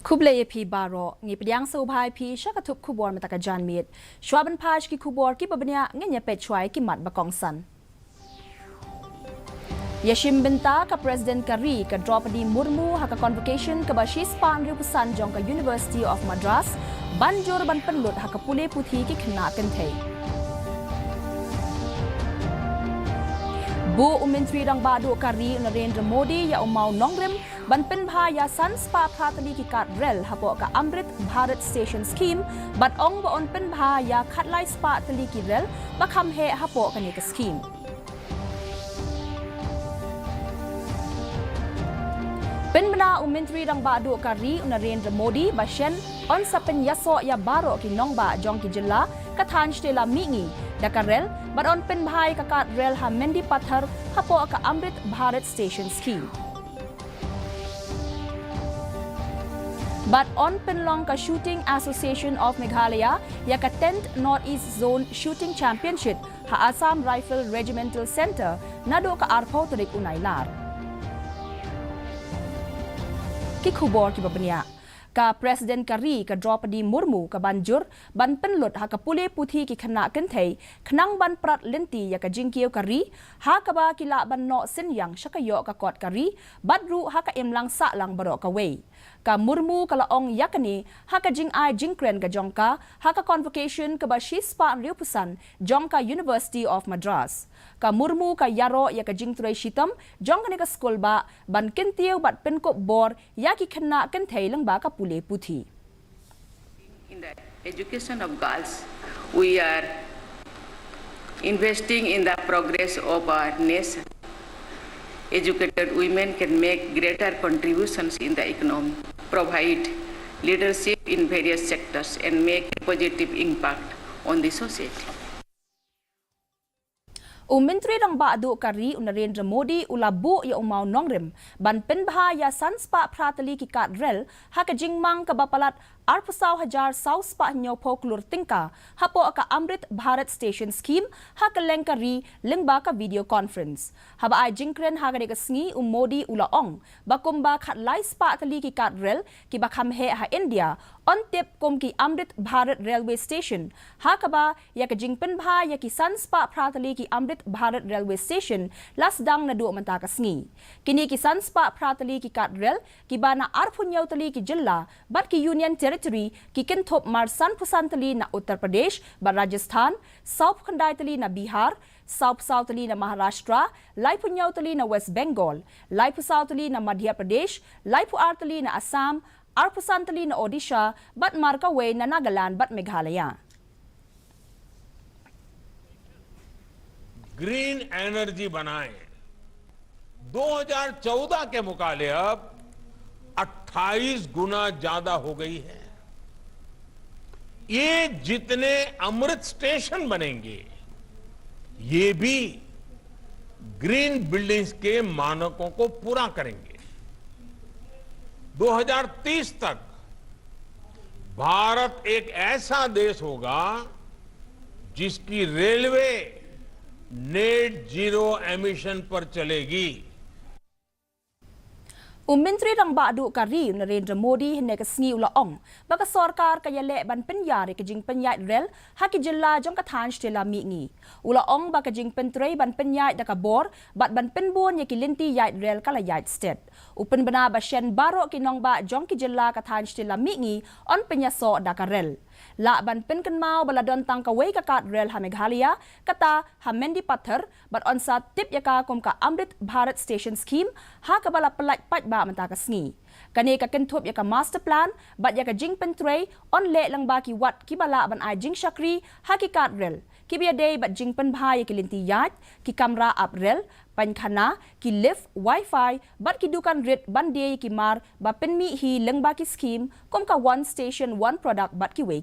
Kubleye pi baro ngi pediang so bhai pi shakatup kubor mataka janmit shwaban paj ki kubor ki babnya ngenya pe chwai ki mat bakong san Yashim Binta ka President Kari ka Draupadi Murmu ha ka convocation ka bashis pan riu pusan jong ka University of Madras banjur ban penlut ha ka pule puthi ki khna kan thei Bu Menteri Rang Badu Kari Narendra Modi ya umau nongrim ban pen bha ya san spa pratali ki kat rel hapo ka Amrit Bharat Station Scheme bat ong ba on pen bha ya khatlai spa tali ki rel ba kham he hapo ka ni ka scheme Pen bana Menteri Rang Badu Kari Narendra Modi bashen on sa pen yaso ya baro ki nongba jong ki jilla ka than stela mingi dakarel but on pen bhai ka kat rel ha mendi pathar hapo ka Amrit Bharat Station Scheme But on Penlong ka Shooting Association of Meghalaya ya ka 10th Northeast Zone Shooting Championship ha Assam Rifle Regimental Center nado ka arpo tarik unay lar Ki khubor ki babnya ka President Kari ka Draupadi Murmu ka banjur ban penlut ha ka pule puthi ki khana kan thei khnang ban prat lenti ya ka jingkieu Kari ha ka ba kila ban no sin yang shakayo ka kot Kari badru ha ka emlang sa lang baro ka wei ka Murmu ka laong yakani ha ka jing ai jingkren ka jongka ha ka convocation ka ba shispa riu pusan jongka University of Madras ka Murmu ka yaro ya ka jingtrai shitam jongka ni ka school ba ban kentiu bat penko bor ya ki khana kan thei lang ba ka pule puthi In the education of girls we are investing in the progress of our nation Educated women can make greater contributions in the economy, provide leadership in various sectors, and make a positive impact on the society. Menteri Rang Badu Kari Narendra Modi ulabu ya umau nongrim ban penbha ya sanspa pratali ki kat rel ha ka jingmang ka bapalat arpusau hajar sau spa nyo poklur tingka hapo ka Amrit Bharat Station Scheme ha ka lengkari lingba ka video conference haba ai jingkren ha ka sngi Modi ulaong bakumba khat lai spa tali ki kat rel ki bakham he ha India on tip kom ki Amrit Bharat Railway Station ha ka ba ya ka jingpen bha ya ki sanspa pratali ki Amrit Bharat Railway Station lasdang na du manta ka sngi kini ki sanspa pratali ki kat rel ki bana arpunyaw tali ki jilla bat ki Union Territory ki kinthop marsan pusantali na Uttar Pradesh ba Rajasthan South Khandai tali na Bihar South tali na Maharashtra Laipu tali na West Bengal Laipu tali na Madhya Pradesh Laipu tali na Assam Arpusan tali na Odisha bat Markaway na Nagaland bat Meghalaya green energy बनाएं 2014 के मुकाबले अब 28 गुना ज्यादा हो गई है ये जितने अमृत स्टेशन बनेंगे ये भी ग्रीन बिल्डिंग्स के मानकों को पूरा करेंगे 2030 तक भारत एक ऐसा देश होगा जिसकी रेलवे नेट जीरो एमिशन पर चलेगी Menteri Rang Badu Kari Narendra Modi hene ka sngi ulaong baka sarkar ka yale ban penyari ka jing penyai rel ha ki jilla jong ka than stela mi ngi ulaong baka jing pentrei ban penyai da ka bor bat ban penbon ya ki linti yai rel kala yai state upen bana ba shen baro ki nong ba jong ki jilla ka than stela mi ngi on penyaso da ka rel la ban pen kan mau baladon tang ka wei ka kat rel ha Meghalaya kata ha mendi pathar bat on sa tip ya ka kom ka Amrit Bharat Station Scheme ha ka bala pelaj pat ba manta ka sngi kani ka kenthop ya ka master plan bat ya ka jing pen tray on le lang ba ki wat ki bala ban ai jing shakri ha ki kat rel ki bia day bat jing pen bha ya ki linti yat ki kamera up rel pan khana ki lift wifi bat ki dukan red ban day ki mar ba pen mi hi leng ba ki scheme kom ka one station one product bat ki wei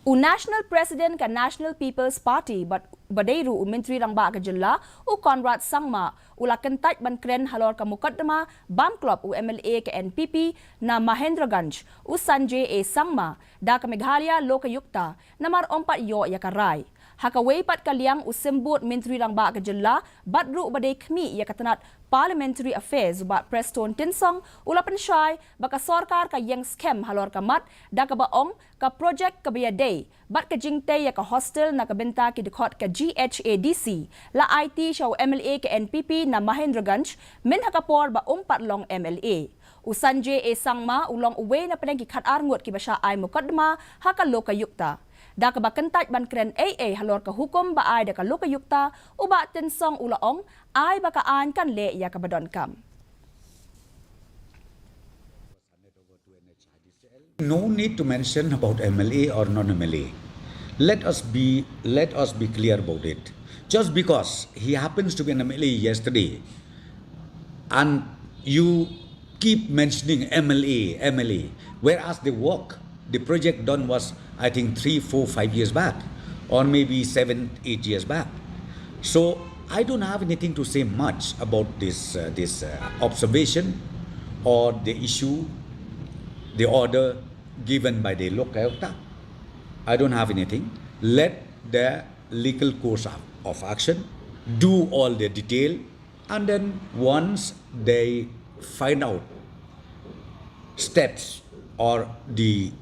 National President ka National People's Party but Badairu Menteri Rangba Kajilla u Conrad Sangma ula kentaj ban kren halor ka mukaddama Bam Club u MLA ke NPP na Mahendraganj u Sanjay A Sangma da ka Meghalaya Lokayukta namar ompat yo ya karai. Hakaway pat kaliang usembut Menteri Rangba Kajilla badru badai kmi ya katanat Parliamentary Affairs ubat Preston Tinsong ulapan syai baka sorkar ka yang scam halor kamat da ka baong ka project ka day bat ka jingte ya ka hostel na kabenta ki dekot ka GHADC la IT shaw MLA ke NPP na Mahendraganj min hakapor ba umpat long MLA. Usanjay A Sangma ulong uwe na peneng ki khat arngut ki basya ay mukaddama haka Lokayukta. Da ka bakentaj ban kren AA halor ka hukum ba ay da ka Lokayukta uba Tinsong ulaong ay baka an kan le ya ka badon kam. No need to mention about MLA or non-MLA. Let us be clear about it. Just because he happens to be an MLA yesterday, and you keep mentioning MLA, whereas the project done was, I think, 3, 4, 5 years back, or maybe 7, 8 years back. So I don't have anything to say much about this observation or the issue, the order given by the Lokayukta. I don't have anything. Let the legal course of action do all the detail, and then once they find out steps or the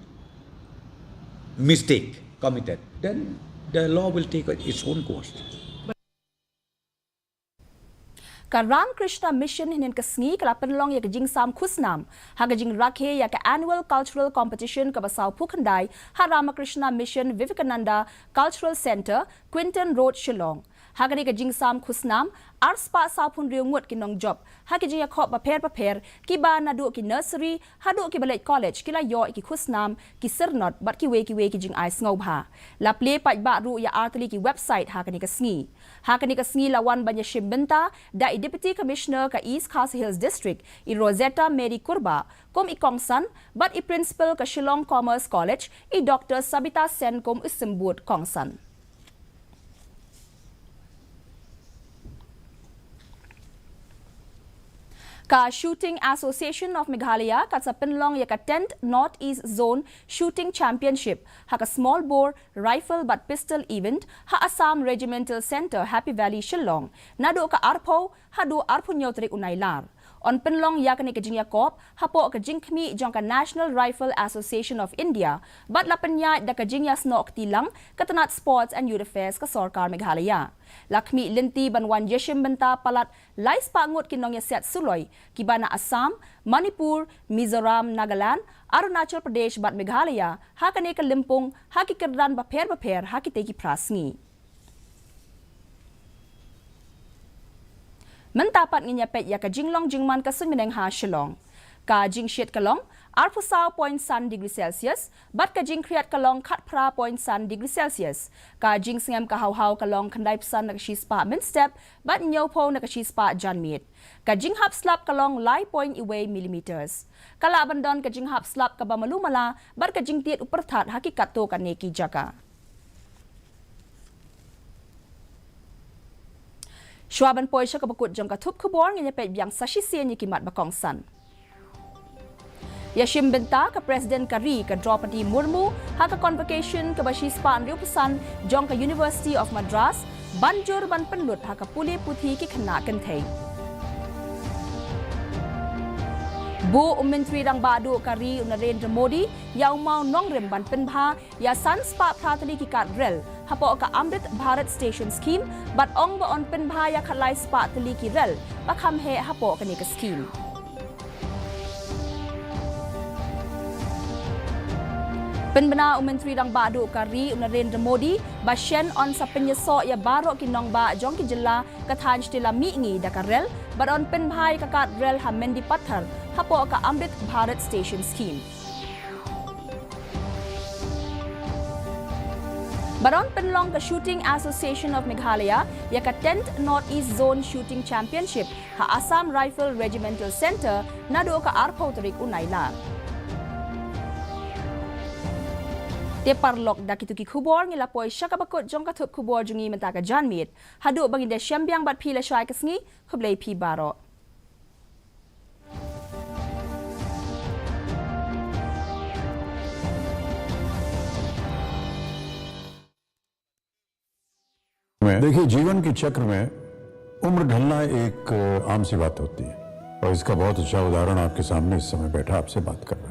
mistake committed, then the law will take its own course. Ka Ram Krishna Mission hinin kasngi kala penlong ya kajing sam khusnam ha kajing rakhe ya ka annual cultural competition ka basaw phukhandai ha Ramakrishna Mission Vivekananda Cultural Center Quinton Road Shillong ha kajing sam khusnam arspa sapun riungut kinong job ha kajing ya khop paper ki ba na du ki nursery ha du ki balai college ki la yo ki khusnam ki sirnot bat ki we kijing ai ngau bha la ple pat ba ru ya artli ki website ha kani kasngi lawan banya shimbenta da Deputy Commissioner ka East Khasi Hills District i Rosetta Mary Kurba kom i Kongsan but i Principal ka Shillong Commerce College i Dr. Sabita Sen kom isimbut Kongsan. Ka Shooting Association of Meghalaya ka sa penlong ya ka 10th Northeast Zone Shooting Championship ha ka small bore rifle but pistol event ha Assam Regimental Center Happy Valley Shillong nado ka arpo ha do arpo nyotrik unailar on penlong ya ka ni kajing yakop ha po ka jingkmi jong ka National Rifle Association of India but lapanya da ka jing yasnok tilang katanat sports and youth affairs ka Sarkar Meghalaya. Lakmi linti banwan yeshim benta palat lais pangut kinong yaset suloy kibana Assam, Manipur, Mizoram, Nagaland, Arunachal Pradesh bat Meghalaya ha kane ka limpong ha ki kerdan baper ha ki teki prasngi. Mentapat nginyapet ya ka jinglong jingman ka sunmineng ha Shillong. Ka jing shit kalong arpusaw 0.1 degree Celsius, bat ka jing kriat kalong katpra 0.1 degree Celsius. Ka jing singam ka hawhaw kalong kanday psan na kashispa min step, bat nyopo na kashispa janmit. Ka jing hap slap kalong lai point iway millimeters. Kalaban don ka jing hap slap ka ba malumala, bat ka jing tiet upertat hakikat to ka neki jaga. Shwaban poy siya kabakut jong katup kubor nganyapet biyang sasisiyan ni kimat bakongsan. Yashim benta ka President Kari ka Draupadi Murmu ha ka convocation ka bashispa ang riupusan jong ka University of Madras banjur ban penlut ha ka puli puthi ki khana kanthay. Bu Menteri Rangba Kari Narendra Modi ya umau nongrem ban penbha ya sanspa pratali ki kat rel hapo ka Amrit Bharat Station Scheme bat ong ba on penbha ya khalai spa tali ki rel bakham he hapo ka ni ka scheme. Penbena Menteri Rangba Kari Narendra Modi basyen on sa penyeso ya baro kinong ba jong ki jilla kathan stila mi ngi dakarel but on penbhai kakat rel ha mendi pathar hapo ka Amrit Bharat Station Scheme. Baron penlong ka Shooting Association of Meghalaya ya ka 10th Northeast Zone Shooting Championship ha Assam Rifle Regimental Center nado ka arpo tarik unailar. Te parlok da kituki kubor ngila poi syaka bakut jong katup kubor jungi mentaka janmit. Hadu bagi de syambiang bat pi la syai kesngi kublai pi baro. देखिए, जीवन के चक्र में उम्र ढलना एक आम सी बात होती है और इसका बहुत अच्छा उदाहरण आपके सामने इस समय बैठा आपसे बात कर रहा है।